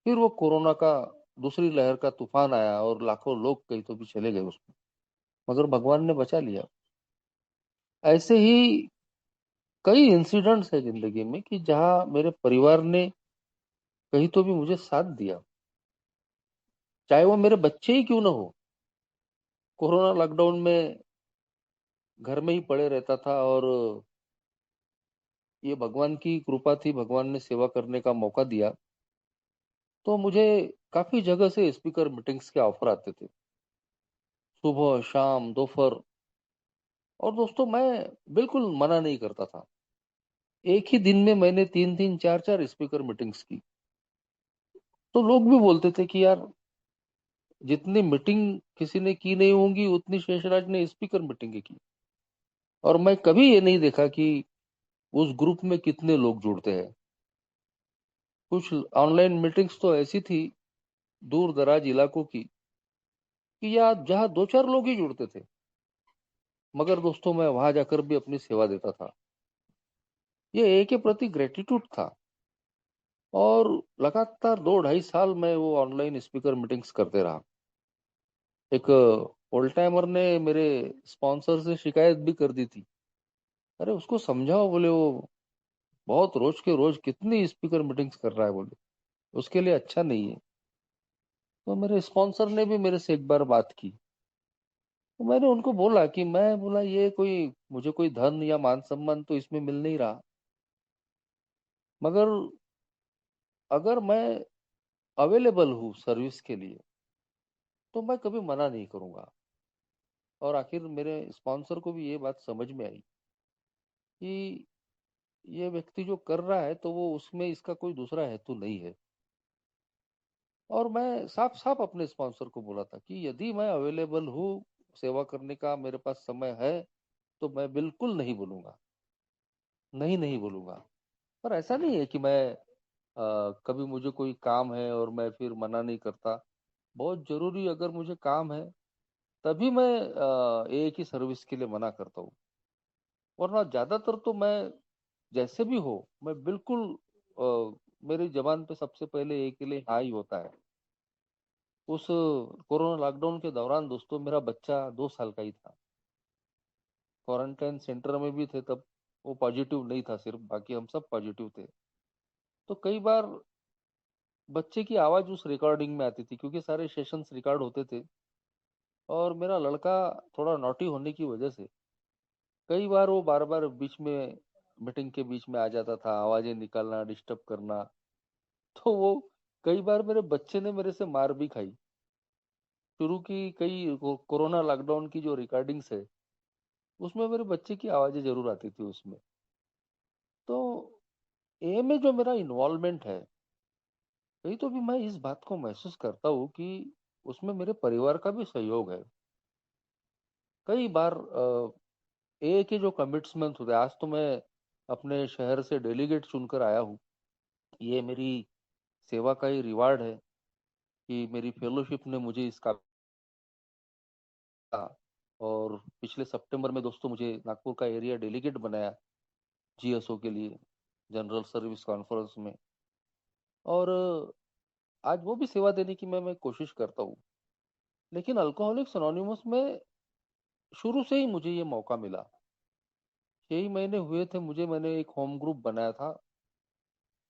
[SPEAKER 2] फिर वो कोरोना का दूसरी लहर का तूफान आया और लाखों लोग कहीं तो भी चले गए उसमें। मगर भगवान ने बचा लिया। ऐसे ही कई इंसिडेंट्स है जिंदगी में कि जहां मेरे परिवार ने कहीं तो भी मुझे साथ दिया, चाहे वो मेरे बच्चे ही क्यों ना हो। कोरोना लॉकडाउन में घर में ही पड़े रहता था और ये भगवान की कृपा थी, भगवान ने सेवा करने का मौका दिया। तो मुझे काफी जगह से स्पीकर मीटिंग्स के ऑफर आते थे, सुबह शाम दोपहर। और दोस्तों मैं बिल्कुल मना नहीं करता था। एक ही दिन में मैंने 3 3 4 4 स्पीकर मीटिंग्स की। तो लोग भी बोलते थे कि यार, जितनी मीटिंग किसी ने की नहीं होंगी उतनी शेषराज ने स्पीकर मीटिंग की। और मैं कभी ये नहीं देखा कि उस ग्रुप में कितने लोग जुड़ते हैं। कुछ ऑनलाइन मीटिंग्स तो ऐसी थी, दूर दराज इलाकों की, कि यार जहाँ 2 4 लोग ही जुड़ते थे। मगर दोस्तों मैं वहां जाकर भी अपनी सेवा देता था। ये एक के प्रति ग्रेटिट्यूड था। और लगातार 2 2.5 साल मैं वो ऑनलाइन स्पीकर मीटिंग्स करते रहा। एक ओल्ड टाइमर ने मेरे स्पॉन्सर से शिकायत भी कर दी थी, अरे उसको समझाओ, बोले वो बहुत रोज के रोज कितनी स्पीकर मीटिंग्स कर रहा है, बोले उसके लिए अच्छा नहीं है। तो मेरे स्पॉन्सर ने भी मेरे से एक बार बात की। तो मैंने उनको बोला कि मैं बोला ये कोई मुझे कोई धन या मान सम्मान तो इसमें मिल नहीं रहा, मगर अगर मैं अवेलेबल हूँ सर्विस के लिए तो मैं कभी मना नहीं करूंगा। और आखिर मेरे स्पॉन्सर को भी ये बात समझ में आई कि ये व्यक्ति जो कर रहा है तो वो उसमें इसका कोई दूसरा हेतु नहीं है। और मैं साफ साफ अपने स्पॉन्सर को बोला था कि यदि मैं अवेलेबल हूँ, सेवा करने का मेरे पास समय है, तो मैं बिल्कुल नहीं बोलूंगा, नहीं नहीं बोलूंगा। पर ऐसा नहीं है कि मैं कभी मुझे कोई काम है और मैं फिर मना नहीं करता। बहुत जरूरी अगर मुझे काम है तभी मैं एक ही सर्विस के लिए मना करता हूँ। वरना ज्यादातर तो मैं जैसे भी हो, मैं बिल्कुल मेरी जबान पे सबसे पहले एक के लिए हाँ ही होता है। उस कोरोना लॉकडाउन के दौरान दोस्तों मेरा बच्चा 2 साल का ही था। क्वारंटाइन सेंटर में भी थे तब। वो पॉजिटिव नहीं था सिर्फ, बाकी हम सब पॉजिटिव थे। तो कई बार बच्चे की आवाज उस रिकॉर्डिंग में आती थी, क्योंकि सारे सेशंस रिकॉर्ड होते थे। और मेरा लड़का थोड़ा नॉटी होने की वजह से कई बार वो बार बार बीच में, मीटिंग के बीच में आ जाता था, आवाजें निकालना, डिस्टर्ब करना। तो वो कई बार मेरे बच्चे ने मेरे से मार भी खाई। शुरू की कोरोना लॉकडाउन की जो रिकॉर्डिंग्स है उसमें मेरे बच्चे की आवाजें जरूर आती थी उसमें। तो ए में जो मेरा इन्वॉल्वमेंट है,
[SPEAKER 3] कहीं तो भी मैं इस बात को महसूस करता हूँ कि उसमें मेरे परिवार का भी सहयोग है। कई बार एक ही जो कमिटमेंट होते हैं, आज तो मैं अपने शहर से डेलीगेट चुनकर आया हूँ। ये मेरी सेवा का ही रिवार्ड है कि मेरी फेलोशिप ने मुझे इस काबिल बनाया। और पिछले सितंबर में दोस्तों मुझे नागपुर का एरिया डेलीगेट बनाया जीएसओ के लिए, जनरल सर्विस कॉन्फ्रेंस में। और आज वो भी सेवा देने की मैं कोशिश करता हूँ। लेकिन अल्कोहलिक्स अनोनिमस में शुरू से ही मुझे ये मौका मिला। 6 महीने हुए थे मुझे, मैंने एक होम ग्रुप बनाया था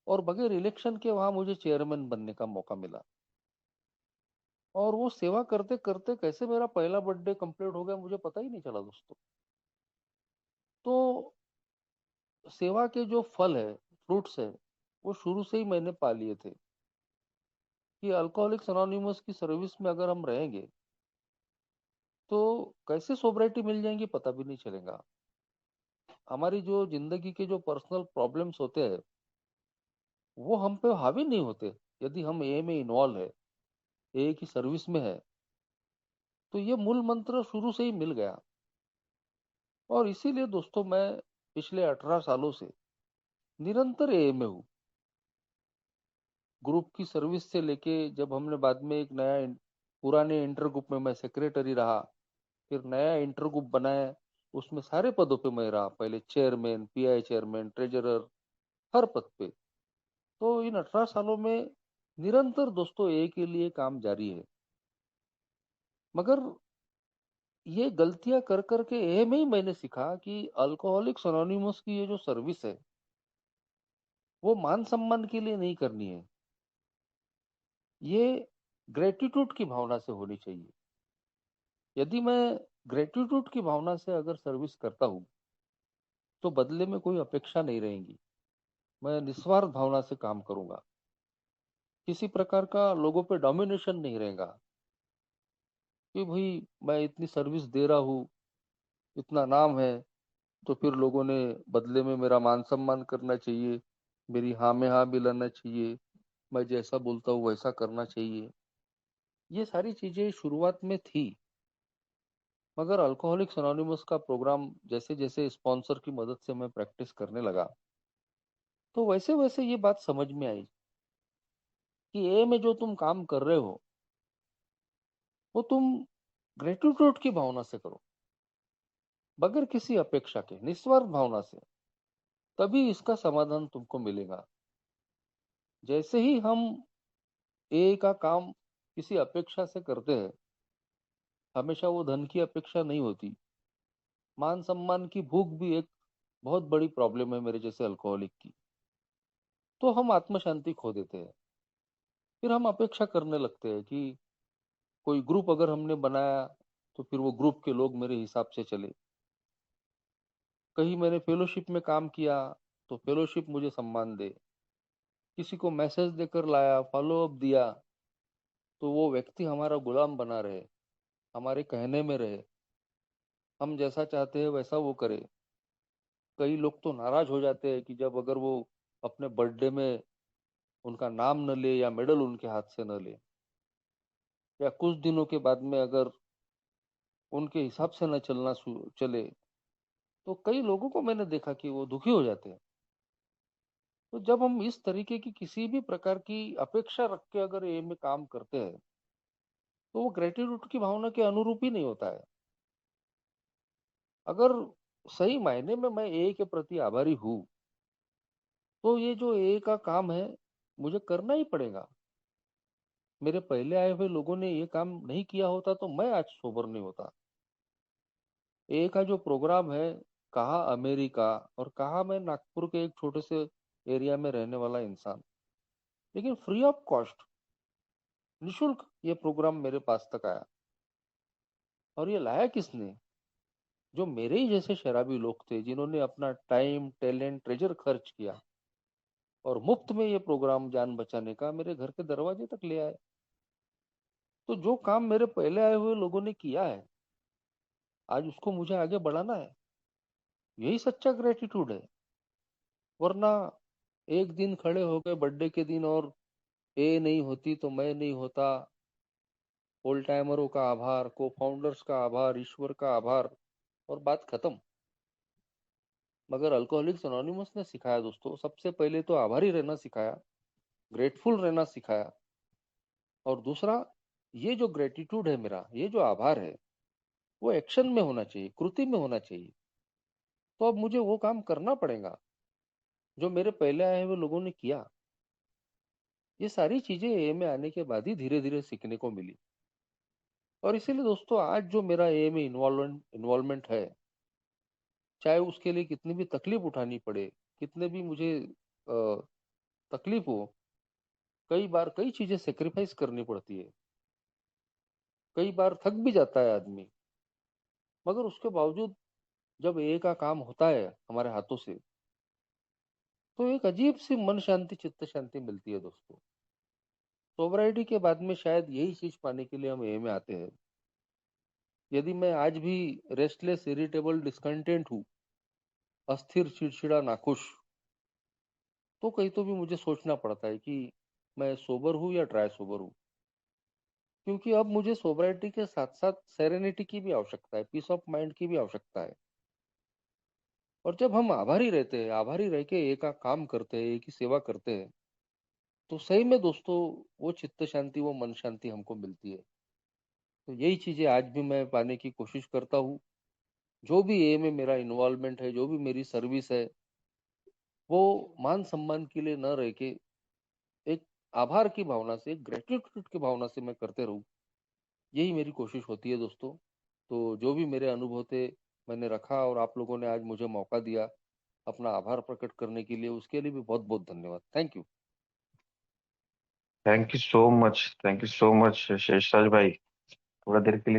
[SPEAKER 3] और बगैर इलेक्शन के वहां मुझे चेयरमैन बनने का मौका मिला। और वो सेवा करते करते कैसे मेरा पहला बर्थडे कंप्लीट हो गया मुझे पता ही नहीं चला दोस्तों। तो सेवा के जो फल है, फ्रूट्स है, वो शुरू से ही मैंने पा लिए थे कि अल्कोहलिक्स अनोनिमस की सर्विस में अगर हम रहेंगे तो कैसे सोब्रिटी मिल जाएंगी पता भी नहीं चलेगा। हमारी जो जिंदगी के जो पर्सनल प्रॉब्लम्स होते हैं वो हम पे हावी नहीं होते यदि हम ए में इन्वॉल्व है, ए की सर्विस में है। तो ये मूल मंत्र शुरू से ही मिल गया। और इसीलिए दोस्तों मैं पिछले 18 सालों से निरंतर ए में हूँ। ग्रुप की सर्विस से लेके जब हमने बाद में एक नया पुराने इंटर ग्रुप में मैं सेक्रेटरी रहा, फिर नया इंटर ग्रुप बनाया, उसमें सारे पदों पे मैं रहा, पहले चेयरमैन, पीआई चेयरमैन, ट्रेजरर, हर पद पे। तो इन 18 सालों में निरंतर दोस्तों ए के लिए काम जारी है। मगर ये गलतियां कर करके ए में ही मैंने सीखा कि अल्कोहलिक्स अनोनिमस की ये जो सर्विस है वो मान सम्मान के लिए नहीं करनी है। ये ग्रेटिट्यूड की भावना से होनी चाहिए। यदि मैं ग्रेटिट्यूड की भावना से अगर सर्विस करता हूँ तो बदले में कोई अपेक्षा नहीं रहेगी। मैं निस्वार्थ भावना से काम करूंगा। किसी प्रकार का लोगों पे डोमिनेशन नहीं रहेगा कि भाई मैं इतनी सर्विस दे रहा हूँ, इतना नाम है, तो फिर लोगों ने बदले में मेरा मान सम्मान करना चाहिए, मेरी हाँ में हाँ मिलाना चाहिए, मैं जैसा बोलता हूँ वैसा करना चाहिए। ये सारी चीजें शुरुआत में थी। मगर अल्कोहलिक्स अनोनिमस का प्रोग्राम जैसे जैसे स्पॉन्सर की मदद से मैं प्रैक्टिस करने लगा तो वैसे वैसे ये बात समझ में आई कि ए में जो तुम काम कर रहे हो वो तुम ग्रेटिट्यूड की भावना से करो, बगैर किसी अपेक्षा के, निस्वार्थ भावना से। तभी इसका समाधान तुमको मिलेगा। जैसे ही हम ए का काम किसी अपेक्षा से करते हैं, हमेशा वो धन की अपेक्षा नहीं होती, मान सम्मान की भूख भी एक बहुत बड़ी प्रॉब्लम है मेरे जैसे अल्कोहलिक की, तो हम आत्म शांति खो देते हैं। फिर हम अपेक्षा करने लगते हैं कि कोई ग्रुप अगर हमने बनाया तो फिर वो ग्रुप के लोग मेरे हिसाब से चले। कहीं मैंने फेलोशिप में काम किया तो फेलोशिप मुझे सम्मान दे। किसी को मैसेज देकर लाया, फॉलो अप दिया, तो वो व्यक्ति हमारा गुलाम बना रहे, हमारे कहने में रहे, हम जैसा चाहते हैं वैसा वो करे। कई लोग तो नाराज हो जाते हैं कि जब अगर वो अपने बर्थडे में उनका नाम न ले या मेडल उनके हाथ से न ले, या कुछ दिनों के बाद में अगर उनके हिसाब से न चलना चले, तो कई लोगों को मैंने देखा कि वो दुखी हो जाते हैं। तो जब हम इस तरीके की किसी भी प्रकार की अपेक्षा रख के अगर ए में काम करते हैं तो वो ग्रेटिट्यूड की भावना के अनुरूप ही नहीं होता है। अगर सही मायने में मैं ए के प्रति आभारी हूँ तो ये जो ए का काम है मुझे करना ही पड़ेगा। मेरे पहले आए हुए लोगों ने ये काम नहीं किया होता तो मैं आज सोबर नहीं होता। ए का जो प्रोग्राम है, कहा अमेरिका और कहा मैं नागपुर के एक छोटे से एरिया में रहने वाला इंसान, लेकिन फ्री ऑफ कॉस्ट, निशुल्क ये प्रोग्राम मेरे पास तक आया। और ये लाया किसने? जो मेरे ही जैसे शराबी लोग थे जिन्होंने अपना टाइम, टैलेंट, ट्रेजर खर्च किया और मुफ्त में ये प्रोग्राम जान बचाने का मेरे घर के दरवाजे तक ले आए। तो जो काम मेरे पहले आए हुए लोगों ने किया है आज उसको मुझे आगे बढ़ाना है। यही सच्चा ग्रेटिट्यूड है। वरना एक दिन खड़े हो गए बर्थडे के दिन और ए नहीं होती तो मैं नहीं होता, ओल्ड टाइमरों का आभार, को फाउंडर्स का आभार, ईश्वर का आभार, और बात खत्म। मगर अल्कोहलिक्स एनोनिमस ने सिखाया दोस्तों, सबसे पहले तो आभारी रहना सिखाया, ग्रेटफुल रहना सिखाया, और दूसरा, ये जो ग्रेटिट्यूड है मेरा, ये जो आभार है, वो एक्शन में होना चाहिए, कृति में होना चाहिए। तो अब मुझे वो काम करना पड़ेगा जो मेरे पहले आए हुए लोगों ने किया। ये सारी चीजें ए में आने के बाद ही धीरे धीरे सीखने को मिली। और इसीलिए दोस्तों, आज जो मेरा ए में इन्वॉल्वमेंट है, चाहे उसके लिए कितनी भी तकलीफ उठानी पड़े, कितने भी मुझे तकलीफ हो, कई बार कई चीजें सेक्रीफाइस करनी पड़ती है, कई बार थक भी जाता है आदमी, मगर उसके बावजूद जब ए का काम होता है हमारे हाथों से, तो एक अजीब सी मन शांति, चित्त शांति मिलती है दोस्तों। सोबराइटी के बाद में शायद यही चीज पाने के लिए हम ए में आते हैं। यदि मैं आज भी रेस्टलेस, इरिटेबल, डिस्कंटेंट हूँ, अस्थिर, चिड़चिड़ा, नाखुश, तो कहीं तो भी मुझे सोचना पड़ता है कि मैं सोबर हूँ या ड्राई सोबर हूँ। क्योंकि अब मुझे सोबराइटी के साथ साथ सेरेनिटी की भी आवश्यकता है, पीस ऑफ माइंड की भी आवश्यकता है। और जब हम आभारी रहते हैं, आभारी रह के एक का काम करते हैं, एक की सेवा करते हैं, तो सही में दोस्तों, वो चित्त शांति, वो मन शांति हमको मिलती है। तो यही चीजें आज भी मैं पाने की कोशिश करता हूँ। जो भी ए में मेरा इन्वॉल्वमेंट है, जो भी मेरी सर्विस है, वो मान सम्मान के लिए न रह के एक आभार की भावना से, एक ग्रेटिट्यूड की भावना से मैं करते रहूं। यही मेरी कोशिश होती है दोस्तों। तो जो भी मेरे अनुभव थे, मैंने रखा, और आप लोगों ने आज मुझे मौका दिया अपना आभार प्रकट करने के लिए, उसके लिए भी बहुत बहुत धन्यवाद। Thank you.
[SPEAKER 1] Thank you so much, thank you so much Sheshraj भाई, थोड़ा देर के लिए